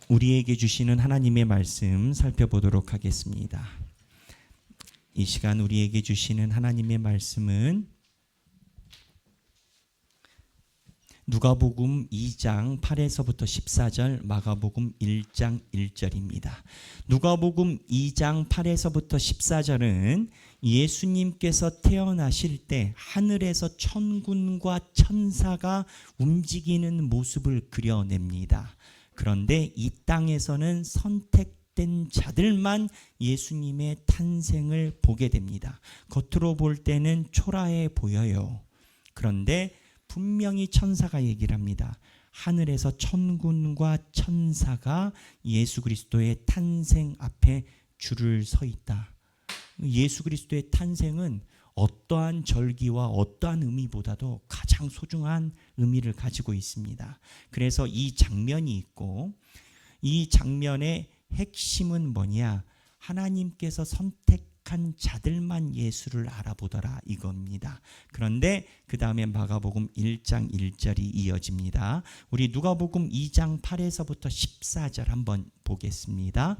우리에게 주시는 하나님의 말씀 살펴보도록 하겠습니다. 이 시간 우리에게 주시는 하나님의 말씀은 누가복음 2장 8에서부터 14절, 마가복음 1장 1절입니다. 누가복음 2장 8에서부터 14절은 예수님께서 태어나실 때 하늘에서 천군과 천사가 움직이는 모습을 그려냅니다. 그런데 이 땅에서는 선택된 자들만 예수님의 탄생을 보게 됩니다. 겉으로 볼 때는 초라해 보여요. 그런데 분명히 천사가 얘기를 합니다. 하늘에서 천군과 천사가 예수 그리스도의 탄생 앞에 줄을 서 있다. 예수 그리스도의 탄생은 어떠한 절기와 어떠한 의미보다도 가장 소중한 의미를 가지고 있습니다. 그래서 이 장면이 있고, 이 장면의 핵심은 뭐냐? 하나님께서 선택한 자들만 예수를 알아보더라, 이겁니다. 그런데 그 다음에 마가복음 1장 1절이 이어집니다. 우리 누가복음 2장 8에서부터 14절 한번 보겠습니다.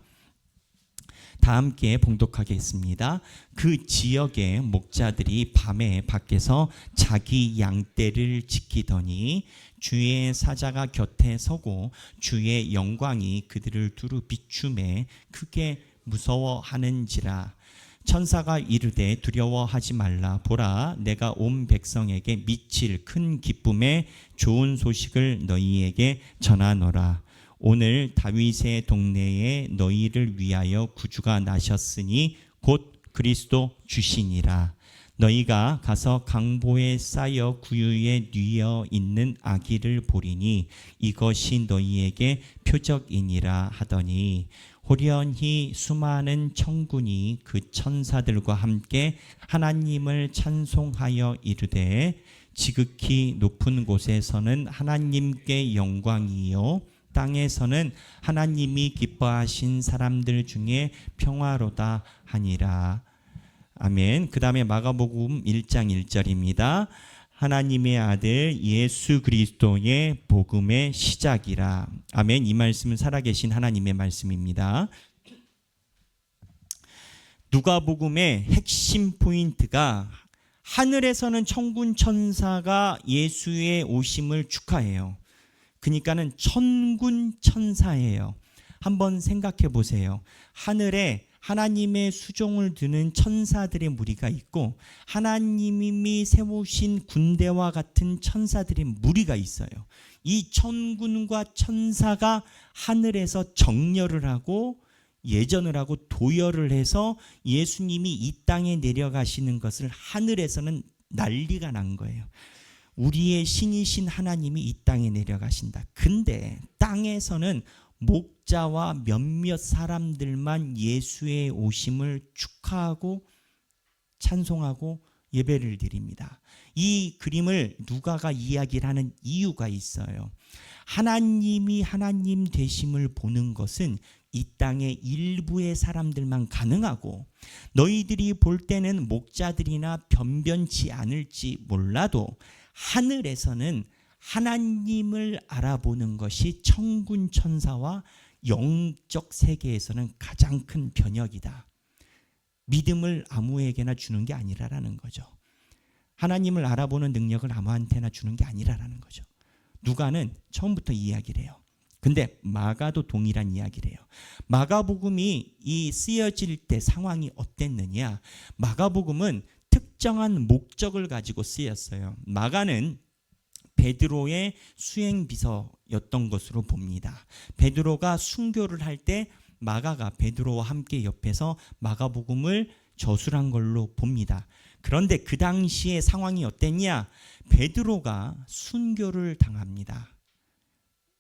다 함께 봉독하겠습니다. 그 지역의 목자들이 밤에 밖에서 자기 양떼를 지키더니 주의 사자가 곁에 서고 주의 영광이 그들을 두루 비추매 크게 무서워하는지라. 천사가 이르되 두려워하지 말라. 보라, 내가 온 백성에게 미칠 큰 기쁨의 좋은 소식을 너희에게 전하노라. 오늘 다윗의 동네에 너희를 위하여 구주가 나셨으니 곧 그리스도 주시니라. 너희가 가서 강보에 쌓여 구유에 뉘어 있는 아기를 보리니 이것이 너희에게 표적이니라 하더니 호련히 수많은 천군이 그 천사들과 함께 하나님을 찬송하여 이르되 지극히 높은 곳에서는 하나님께 영광이요 땅에서는 하나님이 기뻐하신 사람들 중에 평화로다 하니라. 아멘. 그 다음에 마가복음 1장 1절입니다. 하나님의 아들 예수 그리스도의 복음의 시작이라. 아멘. 이 말씀은 살아계신 하나님의 말씀입니다. 누가복음의 핵심 포인트가 하늘에서는 천군 천사가 예수의 오심을 축하해요. 그러니까는 천군 천사예요. 한번 생각해 보세요. 하늘에 하나님의 수종을 두는 천사들의 무리가 있고 하나님이 세우신 군대와 같은 천사들의 무리가 있어요. 이 천군과 천사가 하늘에서 정렬을 하고 예전을 하고 도열을 해서 예수님이 이 땅에 내려가시는 것을 하늘에서는 난리가 난 거예요. 우리의 신이신 하나님이 이 땅에 내려가신다. 근데 땅에서는 목자와 몇몇 사람들만 예수의 오심을 축하하고 찬송하고 예배를 드립니다. 이 그림을 누가가 이야기를 하는 이유가 있어요. 하나님이 하나님 되심을 보는 것은 이 땅의 일부의 사람들만 가능하고 너희들이 볼 때는 목자들이나 변변치 않을지 몰라도 하늘에서는 하나님을 알아보는 것이 천군 천사와 영적 세계에서는 가장 큰 변혁이다. 믿음을 아무에게나 주는 게 아니라라는 거죠. 하나님을 알아보는 능력을 아무한테나 주는 게 아니라라는 거죠. 누가는 처음부터 이야기를 해요. 근데 마가도 동일한 이야기를 해요. 마가복음이 이 쓰여질 때 상황이 어땠느냐? 마가복음은 특정한 목적을 가지고 쓰였어요. 마가는 베드로의 수행 비서였던 것으로 봅니다. 베드로가 순교를 할 때 마가가 베드로와 함께 옆에서 마가복음을 저술한 걸로 봅니다. 그런데 그 당시의 상황이 어땠냐? 베드로가 순교를 당합니다.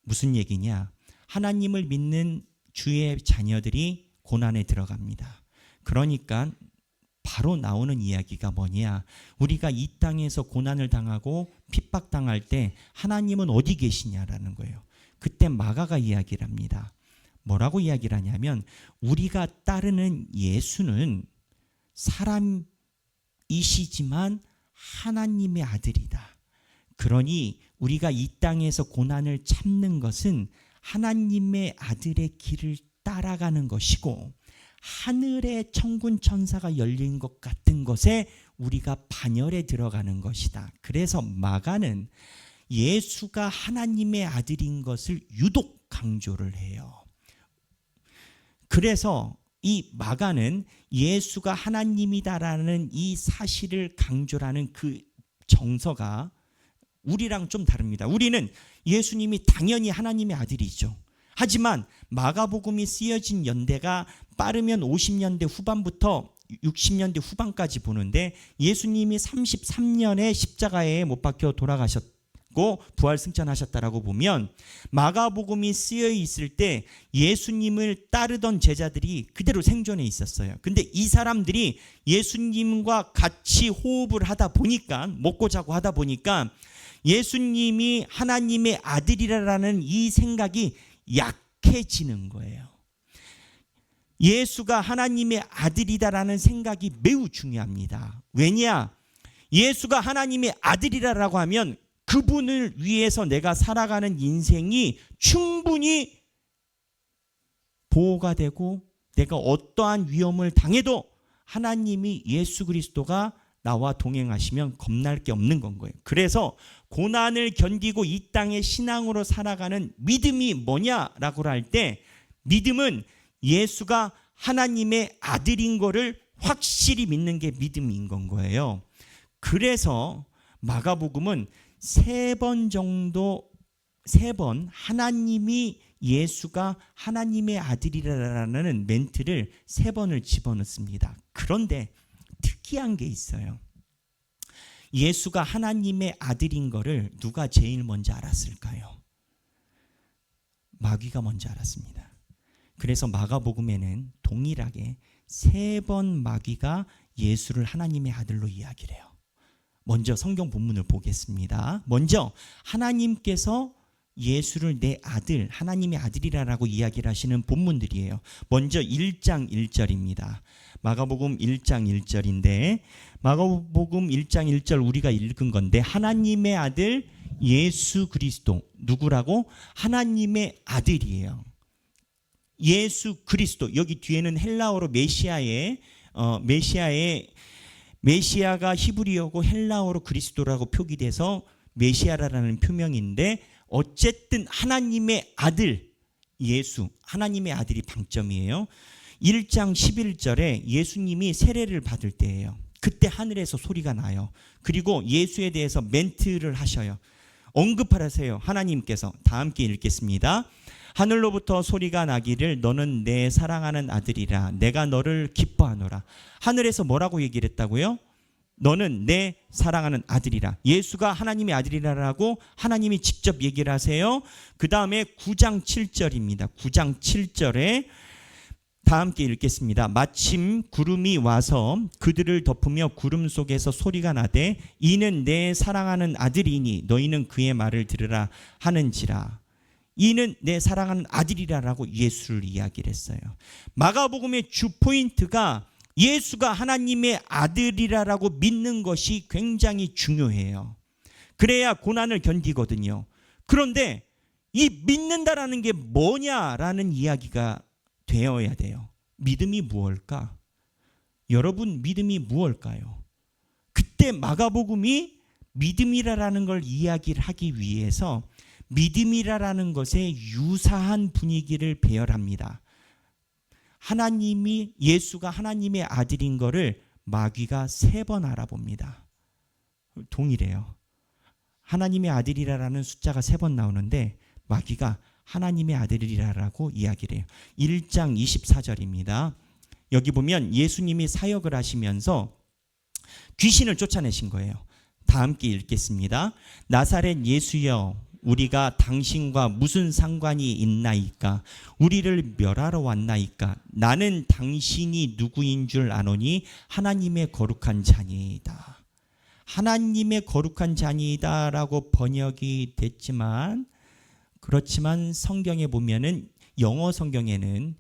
무슨 얘기냐? 하나님을 믿는 주의 자녀들이 고난에 들어갑니다. 그러니까 바로 나오는 이야기가 뭐냐? 우리가 이 땅에서 고난을 당하고 핍박당할 때 하나님은 어디 계시냐라는 거예요. 그때 마가가 이야기를 합니다. 뭐라고 이야기를 하냐면 우리가 따르는 예수는 사람이시지만 하나님의 아들이다. 그러니 우리가 이 땅에서 고난을 참는 것은 하나님의 아들의 길을 따라가는 것이고 하늘의 천군 천사가 열린 것 같은 것에 우리가 반열에 들어가는 것이다. 그래서 마가는 예수가 하나님의 아들인 것을 유독 강조를 해요. 그래서 이 마가는 예수가 하나님이다라는 이 사실을 강조하는 그 정서가 우리랑 좀 다릅니다. 우리는 예수님이 당연히 하나님의 아들이죠. 하지만 마가복음이 쓰여진 연대가 빠르면 50년대 후반부터 60년대 후반까지 보는데 예수님이 33년에 십자가에 못 박혀 돌아가셨고 부활 승천하셨다라고 보면 마가복음이 쓰여 있을 때 예수님을 따르던 제자들이 그대로 생존해 있었어요. 근데 이 사람들이 예수님과 같이 호흡을 하다 보니까 먹고 자고 하다 보니까 예수님이 하나님의 아들이라는 이 생각이 약해지는 거예요. 예수가 하나님의 아들이다라는 생각이 매우 중요합니다. 왜냐? 예수가 하나님의 아들이라고 하면 그분을 위해서 내가 살아가는 인생이 충분히 보호가 되고 내가 어떠한 위험을 당해도 하나님이 예수 그리스도가 나와 동행하시면 겁날 게 없는 건 거예요. 그래서 고난을 견디고 이 땅에 신앙으로 살아가는 믿음이 뭐냐라고 할 때 믿음은 예수가 하나님의 아들인 거를 확실히 믿는 게 믿음인 건 거예요. 그래서 마가복음은 세 번 하나님이 예수가 하나님의 아들이라는 멘트를 3번을 집어넣습니다. 그런데 특이한 게 있어요. 예수가 하나님의 아들인 거를 누가 제일 먼저 알았을까요? 마귀가 먼저 알았습니다. 그래서 마가복음에는 동일하게 3번 마귀가 예수를 하나님의 아들로 이야기를 해요. 먼저 성경 본문을 보겠습니다. 먼저 하나님께서 예수를 내 아들, 하나님의 아들이라고 이야기를 하시는 본문들이에요. 먼저 1장 1절입니다. 마가복음 1장 1절인데 마가복음 1장 1절 우리가 읽은 건데 하나님의 아들 예수 그리스도 누구라고? 하나님의 아들이에요. 예수 그리스도 여기 뒤에는 헬라어로 메시아가 히브리어고 헬라어로 그리스도라고 표기돼서 메시아라는 표명인데 어쨌든 하나님의 아들 예수 하나님의 아들이 방점이에요. 1장 11절에 예수님이 세례를 받을 때예요. 그때 하늘에서 소리가 나요. 그리고 예수에 대해서 멘트를 하셔요. 언급하세요. 하나님께서 다 함께 읽겠습니다. 하늘로부터 소리가 나기를 너는 내 사랑하는 아들이라 내가 너를 기뻐하노라. 하늘에서 뭐라고 얘기를 했다고요? 너는 내 사랑하는 아들이라. 예수가 하나님의 아들이라고 하나님이 직접 얘기를 하세요. 그 다음에 9장 7절입니다. 9장 7절에 다 함께 읽겠습니다. 마침 구름이 와서 그들을 덮으며 구름 속에서 소리가 나되 이는 내 사랑하는 아들이니 너희는 그의 말을 들으라 하는지라. 이는 내 사랑하는 아들이라라고 예수를 이야기를 했어요. 마가복음의 주 포인트가 예수가 하나님의 아들이라고 믿는 것이 굉장히 중요해요. 그래야 고난을 견디거든요. 그런데 이 믿는다라는 게 뭐냐라는 이야기가 되어야 돼요. 믿음이 무엇일까? 여러분 믿음이 무엇일까요? 그때 마가복음이 믿음이라는 걸 이야기를 하기 위해서 믿음이라는 것에 유사한 분위기를 배열합니다. 하나님이 예수가 하나님의 아들인 거를 마귀가 3번 알아봅니다. 동일해요. 하나님의 아들이라는 숫자가 3번 나오는데 마귀가 하나님의 아들이라고 이야기를 해요. 1장 24절입니다. 여기 보면 예수님이 사역을 하시면서 귀신을 쫓아내신 거예요. 다 함께 읽겠습니다. 나사렛 예수여 우리가 당신과 무슨 상관이 있나이까? 우리를 멸하러 왔나이까? 나는 당신이 누구인 줄 아노니 하나님의 거룩한 자니이다. 하나님의 거룩한 자니이다라고 번역이 됐지만 그렇지만 성경에 보면은 영어 성경에는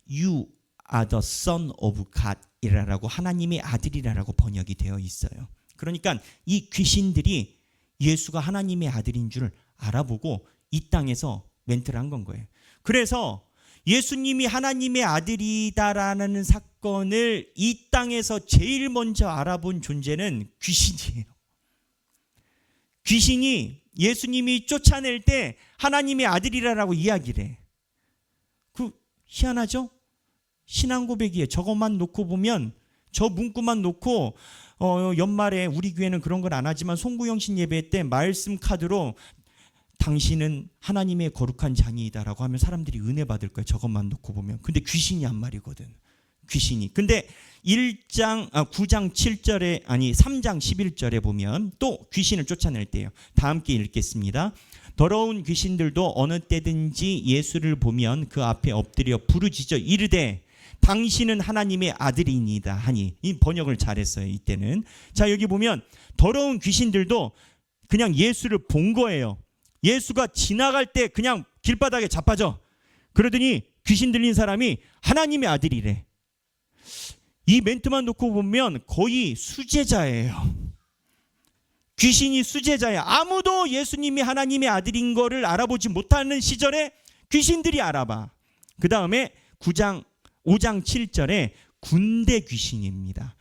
You are the son of God 이라고 하나님의 아들이라고 번역이 되어 있어요. 그러니까 이 귀신들이 예수가 하나님의 아들인 줄 알아보고 이 땅에서 멘트를 한 건 거예요. 그래서 예수님이 하나님의 아들이다라는 사건을 이 땅에서 제일 먼저 알아본 존재는 귀신이에요. 귀신이 예수님이 쫓아낼 때 하나님의 아들이라고 이야기를 해. 그 희한하죠? 신앙 고백이에요. 저것만 놓고 보면, 저 문구만 놓고 연말에 우리 교회는 그런 걸 안 하지만 송구영신 예배 때 말씀 카드로 당신은 하나님의 거룩한 자녀이다라고 하면 사람들이 은혜 받을 거예요. 저것만 놓고 보면. 근데 귀신이 한 말이거든. 귀신이. 근데 9장 7절에 3장 11절에 보면 또 귀신을 쫓아낼 때예요. 다 함께 읽겠습니다. 더러운 귀신들도 어느 때든지 예수를 보면 그 앞에 엎드려 부르짖어 이르되 당신은 하나님의 아들이니이다 하니. 이 번역을 잘했어요. 이때는. 자, 여기 보면 더러운 귀신들도 그냥 예수를 본 거예요. 예수가 지나갈 때 그냥 길바닥에 자빠져. 그러더니 귀신 들린 사람이 하나님의 아들이래. 이 멘트만 놓고 보면 거의 수제자예요. 귀신이 수제자예요. 아무도 예수님이 하나님의 아들인 거를 알아보지 못하는 시절에 귀신들이 알아봐. 그 다음에 5장 7절에 군대 귀신입니다.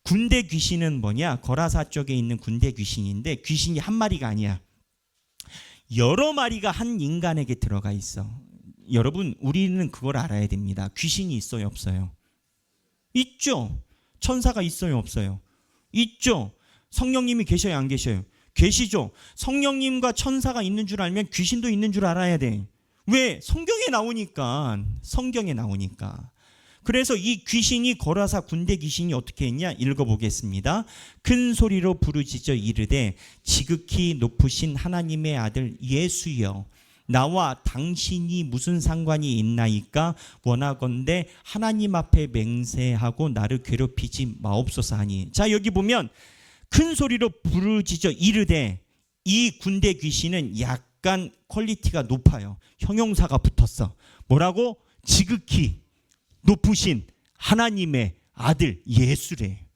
군대 귀신은 뭐냐? 거라사 쪽에 있는 군대 귀신인데 귀신이 한 마리가 아니야. 여러 마리가 한 인간에게 들어가 있어. 여러분, 우리는 그걸 알아야 됩니다. 귀신이 있어요, 없어요? 있죠. 천사가 있어요, 없어요? 있죠. 성령님이 계셔요, 안 계셔요? 계시죠. 성령님과 천사가 있는 줄 알면 귀신도 있는 줄 알아야 돼. 왜? 성경에 나오니까. 그래서 이 귀신이 거라사 군대 귀신이 어떻게 했냐? 읽어보겠습니다. 큰 소리로 부르짖어 이르되 지극히 높으신 하나님의 아들 예수여, 나와 당신이 무슨 상관이 있나이까? 원하건대 하나님 앞에 맹세하고 나를 괴롭히지 마옵소서 하니. 자, 여기 보면 큰 소리로 부르짖어 이르되, 이 군대 귀신은 약간 퀄리티가 높아요. 형용사가 붙었어. 뭐라고? 지극히 높으신 하나님의 아들 예수래.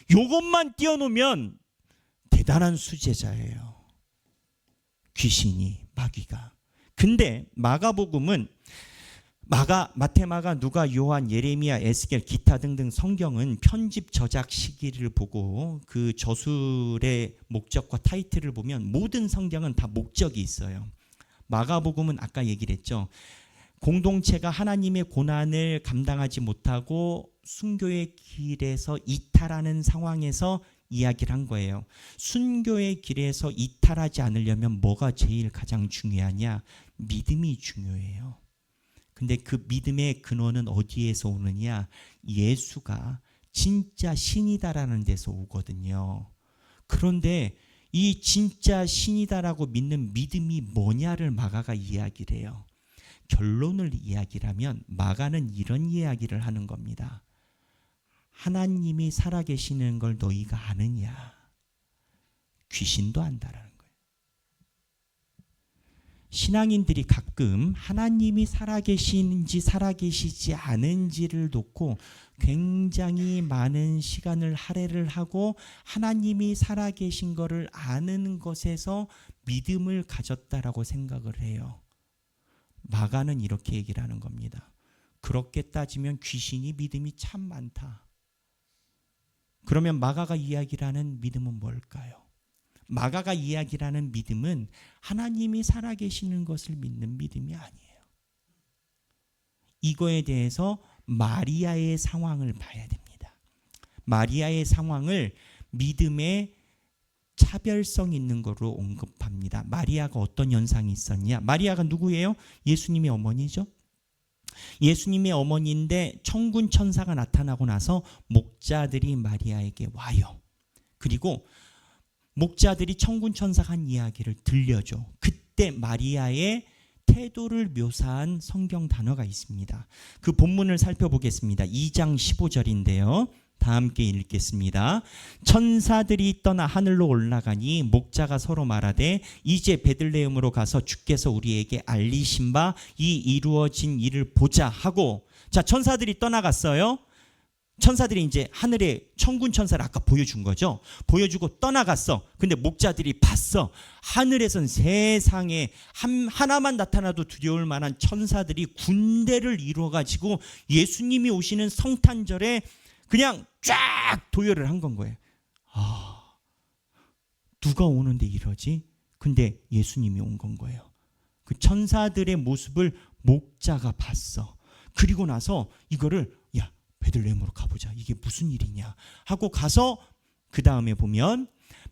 요것만 띄워놓으면 대단한 수제자예요. 귀신이, 마귀가. 근데 마가복음은 마태, 마가, 누가, 요한, 예레미야, 에스겔, 기타 등등 성경은 편집 저작 시기를 보고 그 저술의 목적과 타이틀을 보면 모든 성경은 다 목적이 있어요. 마가복음은 아까 얘기를 했죠. 공동체가 하나님의 고난을 감당하지 못하고 순교의 길에서 이탈하는 상황에서 이야기를 한 거예요. 순교의 길에서 이탈하지 않으려면 뭐가 제일 가장 중요하냐? 믿음이 중요해요. 근데 그 믿음의 근원은 어디에서 오느냐? 예수가 진짜 신이다라는 데서 오거든요. 그런데 이 진짜 신이다라고 믿는 믿음이 뭐냐를 마가가 이야기를 해요. 결론을 이야기를 하면 마가는 이런 이야기를 하는 겁니다. 하나님이 살아계시는 걸 너희가 아느냐? 귀신도 안다라는 거예요. 신앙인들이 가끔 하나님이 살아계시는지 살아계시지 않은지를 놓고 굉장히 많은 시간을 할애를 하고 하나님이 살아계신 거를 아는 것에서 믿음을 가졌다라고 생각을 해요. 마가는 이렇게 얘기를 하는 겁니다. 그렇게 따지면 귀신이 믿음이 참 많다. 그러면 마가가 이야기를 하는 믿음은 뭘까요? 마가가 이야기를 하는 믿음은 하나님이 살아계시는 것을 믿는 믿음이 아니에요. 이거에 대해서 마리아의 상황을 봐야 됩니다. 마리아의 상황을 믿음의 차별성 있는 거로 언급합니다. 마리아가 어떤 현상이 있었냐? 마리아가 누구예요? 예수님의 어머니죠. 예수님의 어머니인데 천군 천사가 나타나고 나서 목자들이 마리아에게 와요. 그리고 목자들이 천군 천사가 한 이야기를 들려줘. 그때 마리아의 태도를 묘사한 성경 단어가 있습니다. 그 본문을 살펴보겠습니다. 2장 15절인데요. 다 함께 읽겠습니다. 천사들이 떠나 하늘로 올라가니 목자가 서로 말하되 이제 베들레헴으로 가서 주께서 우리에게 알리신 바 이 이루어진 일을 보자 하고, 자, 천사들이 떠나갔어요. 천사들이 이제 하늘에 천군 천사를 아까 보여준 거죠. 보여주고 떠나갔어. 근데 목자들이 봤어. 하늘에선 세상에 하나만 나타나도 두려울 만한 천사들이 군대를 이루어가지고 예수님이 오시는 성탄절에 그냥 쫙 도열을 한 건 거예요. 누가 오는데 이러지? 근데 예수님이 온 건 거예요. 그 천사들의 모습을 목자가 봤어. 그리고 나서 이거를 야, 베들레헴으로 가보자. 이게 무슨 일이냐 하고 가서 그 다음에 보면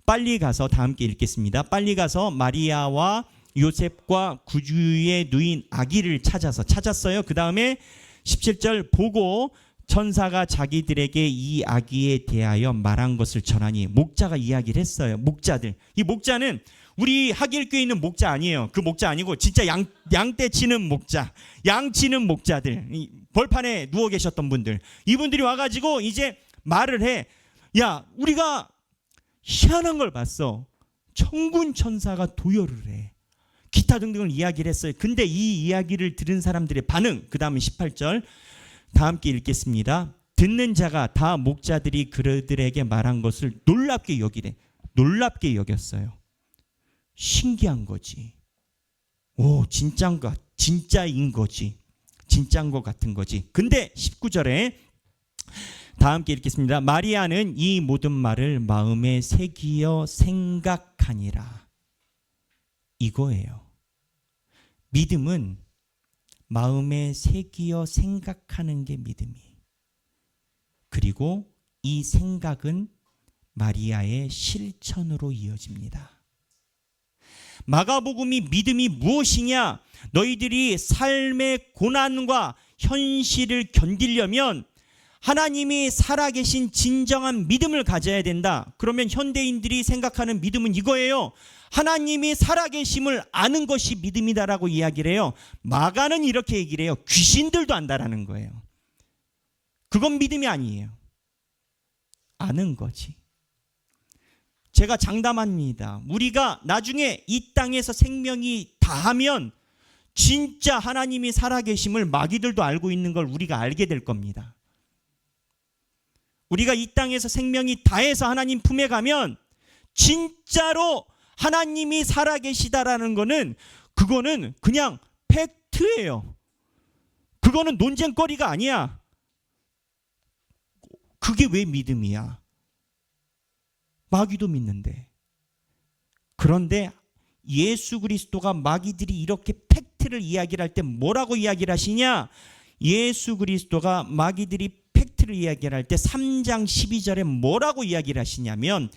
빨리 가서 다 함께 읽겠습니다. 빨리 가서 마리아와 요셉과 구주의 누인 아기를 찾았어요. 그 다음에 17절 보고 천사가 자기들에게 이 아기에 대하여 말한 것을 전하니 목자가 이야기를 했어요. 목자들. 이 목자는 우리 하길교에 있는 목자 아니에요. 그 목자 아니고 진짜 양떼 치는 목자, 양 치는 목자들, 벌판에 누워 계셨던 분들, 이분들이 와가지고 이제 말을 해. 야, 우리가 희한한 걸 봤어. 천군 천사가 도열을 해. 기타 등등을 이야기를 했어요. 근데 이 이야기를 들은 사람들의 반응, 그 다음에 18절 다 함께 읽겠습니다. 듣는 자가 다 목자들이 그들에게 말한 것을 놀랍게 여기래. 놀랍게 여겼어요. 신기한 거지. 오, 진짜인 거지. 진짜인 것 같은 거지. 근데 19절에 다 함께 읽겠습니다. 마리아는 이 모든 말을 마음에 새기어 생각하니라. 이거예요. 믿음은 마음에 새기어 생각하는 게 믿음이. 그리고 이 생각은 마리아의 실천으로 이어집니다. 마가복음이 믿음이 무엇이냐? 너희들이 삶의 고난과 현실을 견디려면 하나님이 살아계신 진정한 믿음을 가져야 된다. 그러면 현대인들이 생각하는 믿음은 이거예요. 하나님이 살아계심을 아는 것이 믿음이다라고 이야기를 해요. 마가는 이렇게 얘기를 해요. 귀신들도 안다라는 거예요. 그건 믿음이 아니에요. 아는 거지. 제가 장담합니다. 우리가 나중에 이 땅에서 생명이 다하면 진짜 하나님이 살아계심을 마귀들도 알고 있는 걸 우리가 알게 될 겁니다. 우리가 이 땅에서 생명이 다해서 하나님 품에 가면 진짜로 하나님이 살아계시다라는 거는 그거는 그냥 팩트예요. 그거는 논쟁거리가 아니야. 그게 왜 믿음이야? 마귀도 믿는데. 그런데 예수 그리스도가 마귀들이 이렇게 팩트를 이야기를 할 때 뭐라고 이야기를 하시냐? 예수 그리스도가 마귀들이 팩트를 이야기를 할 때 3장 12절에 뭐라고 이야기를 하시냐면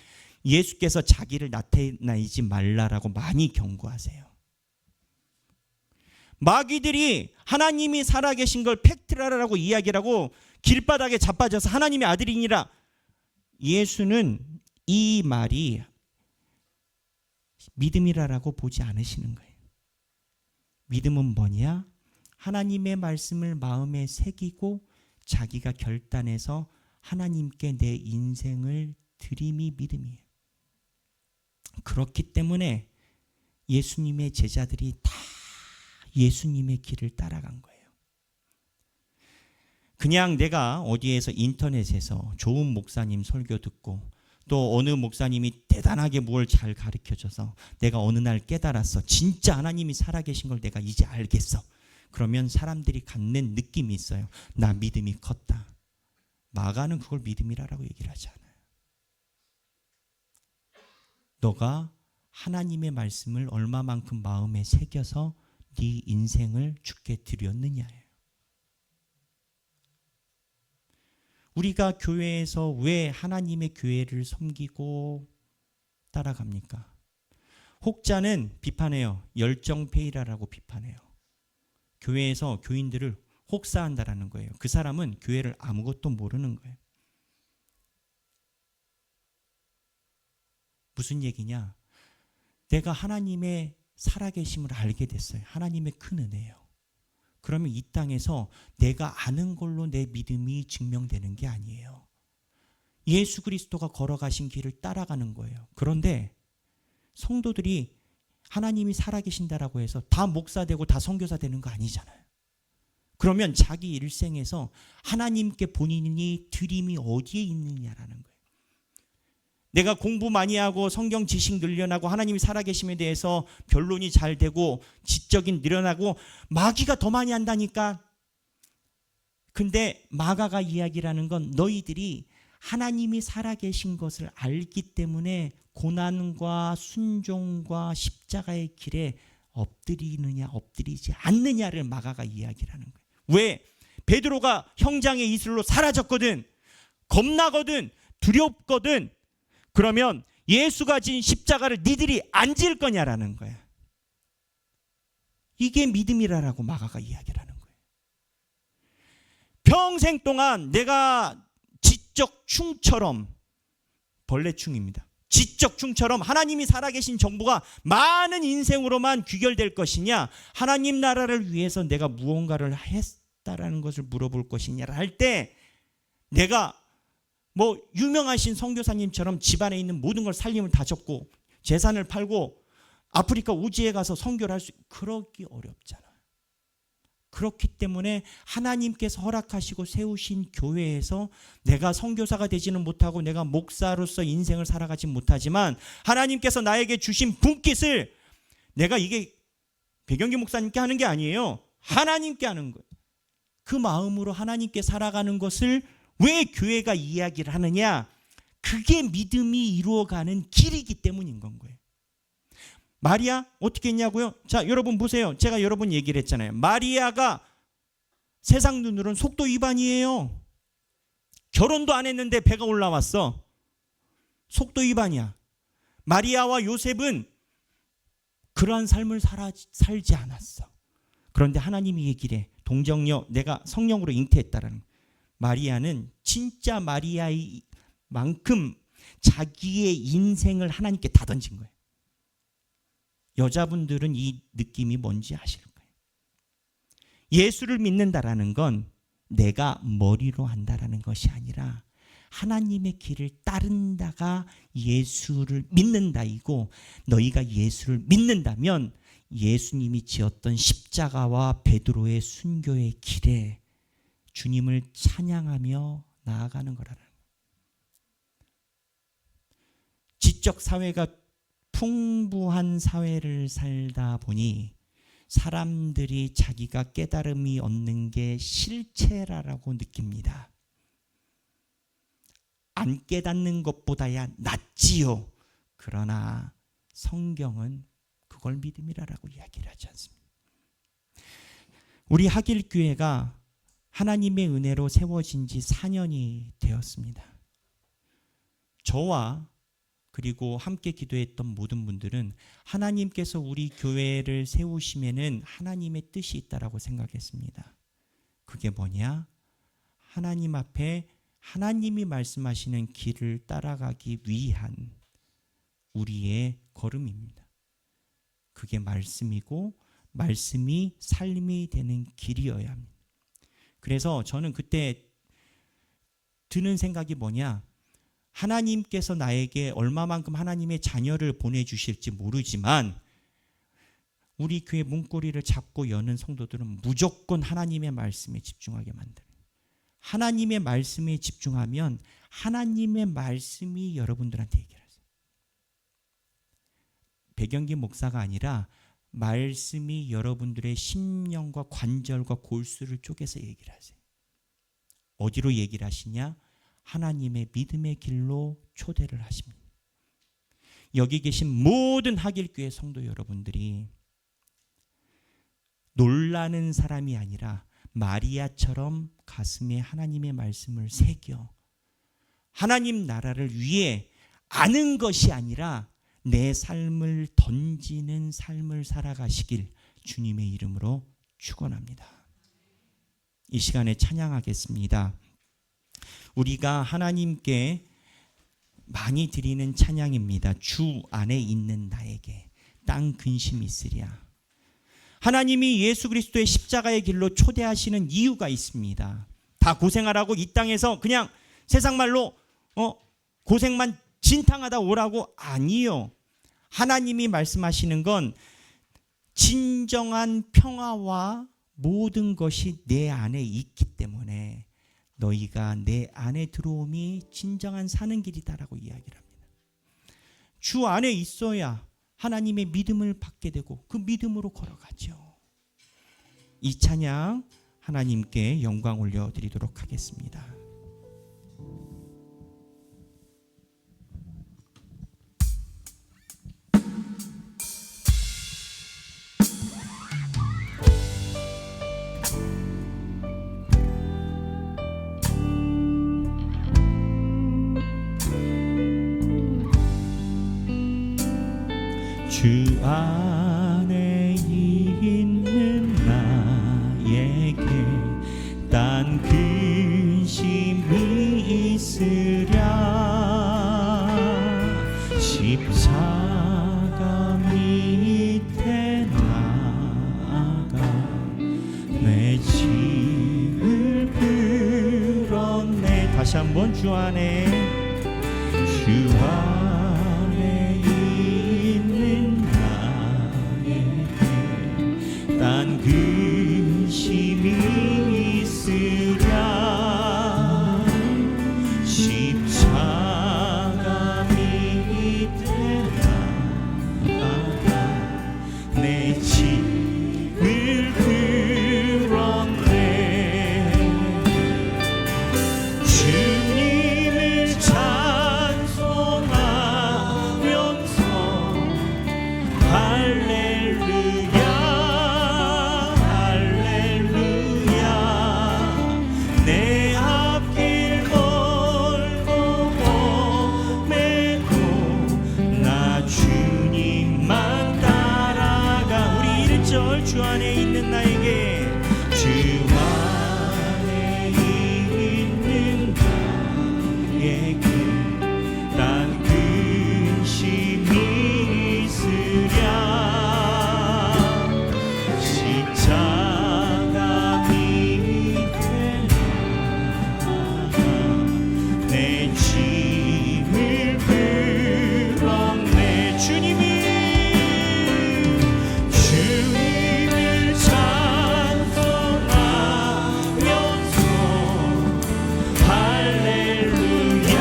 예수께서 자기를 나타내지 말라라고 많이 경고하세요. 마귀들이 하나님이 살아계신 걸 팩트라고 이야기를 하고 길바닥에 자빠져서 하나님의 아들이니라. 예수는 이 말이 믿음이라고 보지 않으시는 거예요. 믿음은 뭐냐? 하나님의 말씀을 마음에 새기고 자기가 결단해서 하나님께 내 인생을 드림이 믿음이에요. 그렇기 때문에 예수님의 제자들이 다 예수님의 길을 따라간 거예요. 그냥 내가 어디에서 인터넷에서 좋은 목사님 설교 듣고 또 어느 목사님이 대단하게 뭘 잘 가르쳐줘서 내가 어느 날 깨달았어. 진짜 하나님이 살아계신 걸 내가 이제 알겠어. 그러면 사람들이 갖는 느낌이 있어요. 나 믿음이 컸다. 마가는 그걸 믿음이라고 얘기를 하지 않아요. 너가 하나님의 말씀을 얼마만큼 마음에 새겨서 네 인생을 주께 드렸느냐예요. 우리가 교회에서 왜 하나님의 교회를 섬기고 따라갑니까? 혹자는 비판해요. 열정페이라라고 비판해요. 교회에서 교인들을 혹사한다라는 거예요. 그 사람은 교회를 아무것도 모르는 거예요. 무슨 얘기냐? 내가 하나님의 살아계심을 알게 됐어요. 하나님의 큰 은혜예요. 그러면 이 땅에서 내가 아는 걸로 내 믿음이 증명되는 게 아니에요. 예수 그리스도가 걸어가신 길을 따라가는 거예요. 그런데 성도들이 하나님이 살아계신다라고 해서 다 목사 되고 다 선교사 되는 거 아니잖아요. 그러면 자기 일생에서 하나님께 본인이 드림이 어디에 있느냐라는 거예요. 내가 공부 많이 하고 성경 지식 늘려나고 하나님이 살아계심에 대해서 변론이 잘 되고 지적인 늘어나고 마귀가 더 많이 한다니까. 근데 마가가 이야기라는 건 너희들이 하나님이 살아계신 것을 알기 때문에 고난과 순종과 십자가의 길에 엎드리느냐 엎드리지 않느냐를 마가가 이야기라는 거예요. 왜? 베드로가 형장의 이슬로 사라졌거든. 겁나거든. 두렵거든. 그러면 예수가 진 십자가를 니들이 안 질 거냐라는 거야. 이게 믿음이라고 마가가 이야기를 하는 거예요. 평생 동안 내가 지적충처럼, 벌레충입니다. 지적충처럼 하나님이 살아계신 정보가 많은 인생으로만 귀결될 것이냐, 하나님 나라를 위해서 내가 무언가를 했다라는 것을 물어볼 것이냐 할 때, 내가 뭐 유명하신 선교사님처럼 집안에 있는 모든 걸 살림을 다 접고 재산을 팔고 아프리카 우지에 가서 선교를 할 수, 그러기 어렵잖아. 그렇기 때문에 하나님께서 허락하시고 세우신 교회에서 내가 선교사가 되지는 못하고 내가 목사로서 인생을 살아가지 못하지만 하나님께서 나에게 주신 분깃을 내가 이게 배경기 목사님께 하는 게 아니에요. 하나님께 하는 거예요. 그 마음으로 하나님께 살아가는 것을 왜 교회가 이야기를 하느냐? 그게 믿음이 이루어가는 길이기 때문인 건 거예요. 마리아 어떻게 했냐고요? 자, 여러분 보세요. 제가 여러 번 얘기를 했잖아요. 마리아가 세상 눈으로는 속도 위반이에요. 결혼도 안 했는데 배가 올라왔어. 속도 위반이야. 마리아와 요셉은 그러한 삶을 살지 않았어. 그런데 하나님이 얘기를 해. 동정녀, 내가 성령으로 잉태했다라는. 마리아는 진짜 마리아의 만큼 자기의 인생을 하나님께 다 던진 거예요. 여자분들은 이 느낌이 뭔지 아실 거예요. 예수를 믿는다라는 건 내가 머리로 한다라는 것이 아니라 하나님의 길을 따른다가 예수를 믿는다이고, 너희가 예수를 믿는다면 예수님이 지었던 십자가와 베드로의 순교의 길에 주님을 찬양하며 나아가는 거라는 거예요. 지적 사회가 풍부한 사회를 살다 보니 사람들이 자기가 깨달음이 없는 게 실체라고 느낍니다. 안 깨닫는 것보다야 낫지요. 그러나 성경은 그걸 믿음이라고 이야기를 하지 않습니다. 우리 하길교회가 하나님의 은혜로 세워진 지 4년이 되었습니다. 저와 그리고 함께 기도했던 모든 분들은 하나님께서 우리 교회를 세우시면은 하나님의 뜻이 있다라고 생각했습니다. 그게 뭐냐? 하나님 앞에 하나님이 말씀하시는 길을 따라가기 위한 우리의 걸음입니다. 그게 말씀이고 말씀이 삶이 되는 길이어야 합니다. 그래서 저는 그때 드는 생각이 뭐냐? 하나님께서 나에게 얼마만큼 하나님의 자녀를 보내주실지 모르지만 우리 교회 문고리를 잡고 여는 성도들은 무조건 하나님의 말씀에 집중하게 만들어요. 하나님의 말씀에 집중하면 하나님의 말씀이 여러분들한테 얘기를 하세요. 배경기 목사가 아니라 말씀이 여러분들의 심령과 관절과 골수를 쪼개서 얘기를 하세요. 어디로 얘기를 하시냐? 하나님의 믿음의 길로 초대를 하십니다. 여기 계신 모든 하길교회 성도 여러분들이 놀라는 사람이 아니라 마리아처럼 가슴에 하나님의 말씀을 새겨 하나님 나라를 위해 아는 것이 아니라 내 삶을 던지는 삶을 살아가시길 주님의 이름으로 축원합니다. 이 시간에 찬양하겠습니다. 우리가 하나님께 많이 드리는 찬양입니다. 주 안에 있는 나에게 땅 근심 있으랴. 하나님이 예수 그리스도의 십자가의 길로 초대하시는 이유가 있습니다. 다 고생하라고 이 땅에서 그냥 세상 말로 고생만 진탕하다 오라고? 아니요. 하나님이 말씀하시는 건 진정한 평화와 모든 것이 내 안에 있기 때문에 너희가 내 안에 들어옴이 진정한 사는 길이다라고 이야기를 합니다. 주 안에 있어야 하나님의 믿음을 받게 되고 그 믿음으로 걸어가죠. 이 찬양 하나님께 영광 올려드리도록 하겠습니다. 주 안에 있는 나에게 딴 근심이 있으랴 십자가 밑에 나아가 내 짐을 끌어내. 다시 한번 주 안에 딴 근심이 있으랴 십자가 밑에 나아가 내 짐을 끌어내. 주님을 찬송하면서 할렐루야 내 앞길 멀고 험해도 나 주님만 따라가. 우리 1절 주 안에 있는 나에게 주 안에 있는 나에게 난 근심이 있으랴 십자가 내 짐을 끌어내. 주님을 찬송하면서 할렐루야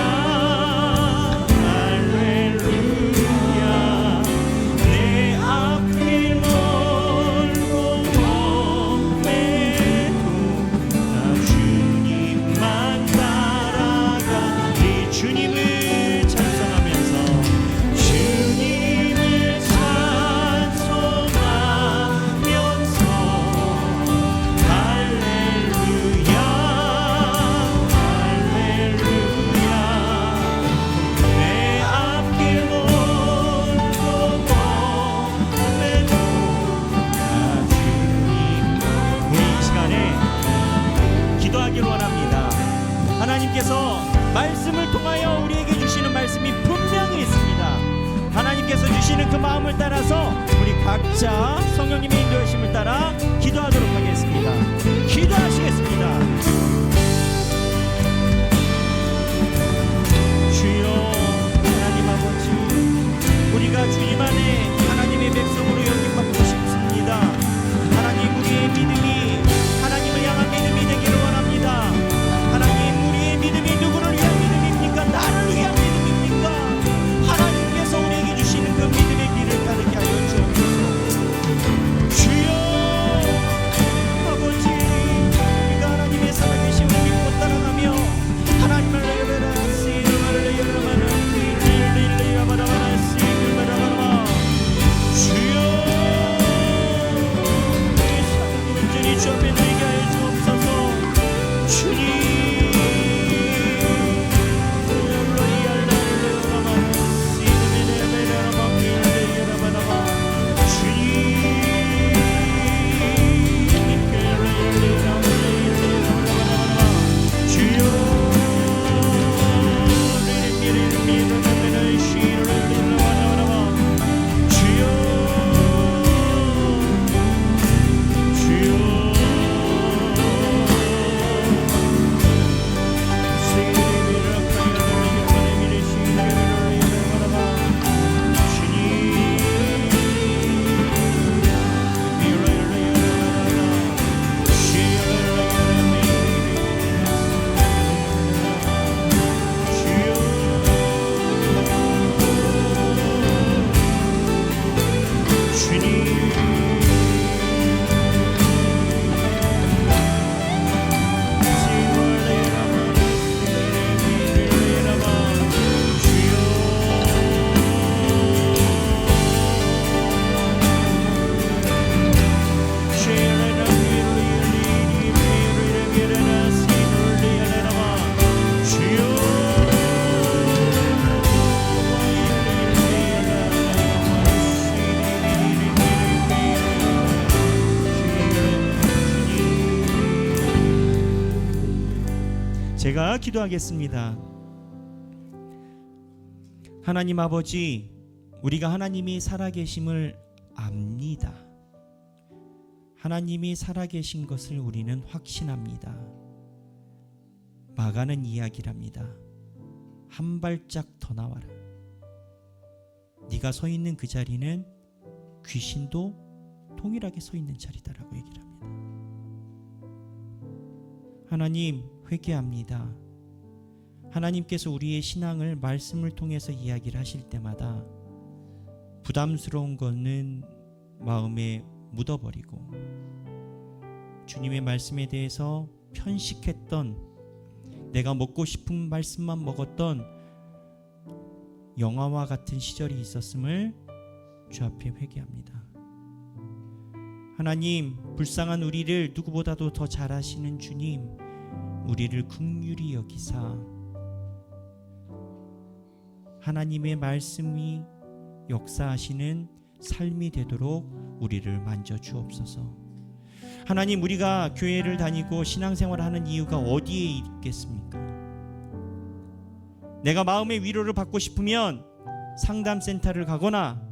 할렐루야 내 앞길 멀고 험해도 나 주님만 따라가. 주님을 찬송하면서 주님을 찬송하면서 할렐루야 할렐루야 내 앞길 멀고 험해도 나 주님. 우리 이 시간에 기도하기를 원합니다. 하나님께서 말씀을 통하여 우리에게 주시는 말씀이 분명히 있습니다. 하나님께서 주시는 그 마음을 따라서 우리 각자 성령님의 인도하심을 따라 기도하도록 하겠습니다. 기도하시겠습니다. 주여 하나님 아버지, 우리가 주님 안에 하나님의 백성으로 영접받고 싶습니다. 하나님, 우리의 믿음이 하나님을 향한 믿음이 되기를 원합니다. 하나님, 우리의 믿음이 누구를 위한 믿음입니까? 나를 위한 믿음입니까? 하나님께서 우리에게 주시는 그 믿음의 길을 가르게 하여 주옵소서. 주여 아버지, 제가 기도하겠습니다. 하나님 아버지, 우리가 하나님이 살아계심을 압니다. 하나님이 살아계신 것을 우리는 확신합니다. 마가는 이야기랍니다. 한 발짝 더 나와라. 네가 서 있는 그 자리는 귀신도 동일하게 서 있는 자리다라고 얘기를 합니다. 하나님, 회개합니다. 하나님께서 우리의 신앙을 말씀을 통해서 이야기를 하실 때마다 부담스러운 것은 마음에 묻어버리고 주님의 말씀에 대해서 편식했던, 내가 먹고 싶은 말씀만 먹었던 영화와 같은 시절이 있었음을 주 앞에 회개합니다. 하나님, 불쌍한 우리를 누구보다도 더 잘 아시는 주님, 우리를 긍휼히 여기사 하나님의 말씀이 역사하시는 삶이 되도록 우리를 만져 주옵소서. 하나님, 우리가 교회를 다니고 신앙생활을 하는 이유가 어디에 있겠습니까? 내가 마음의 위로를 받고 싶으면 상담센터를 가거나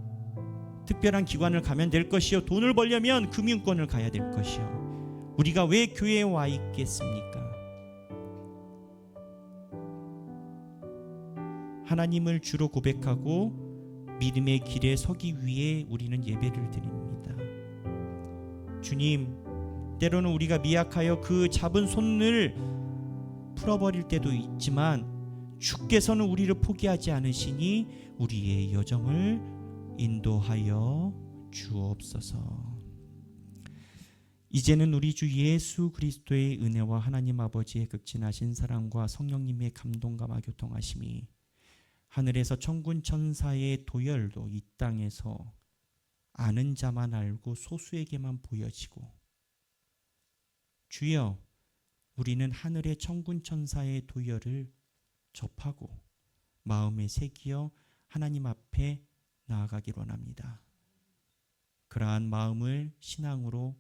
특별한 기관을 가면 될 것이요, 돈을 벌려면 금융권을 가야 될 것이요. 우리가 왜 교회에 와 있겠습니까? 하나님을 주로 고백하고 믿음의 길에 서기 위해 우리는 예배를 드립니다. 주님, 때로는 우리가 미약하여 그 잡은 손을 풀어버릴 때도 있지만 주께서는 우리를 포기하지 않으시니 우리의 여정을 인도하여 주옵소서. 이제는 우리 주 예수 그리스도의 은혜와 하나님 아버지의 극진하신 사랑과 성령님의 감동과 교통하심이 하늘에서 천군 천사의 도열도 이 땅에서 아는 자만 알고 소수에게만 보여지고, 주여, 우리는 하늘의 천군 천사의 도열을 접하고 마음에 새기어 하나님 앞에 나아가길 원합니다. 그러한 마음을 신앙으로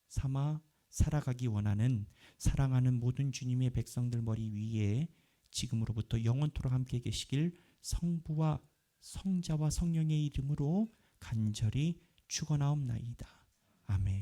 삼아 살아가기 원하는 사랑하는 모든 주님의 백성들 머리 위에 지금으로부터 영원토록 함께 계시길 성부와 성자와 성령의 이름으로 간절히 축원하옵나이다. 아멘.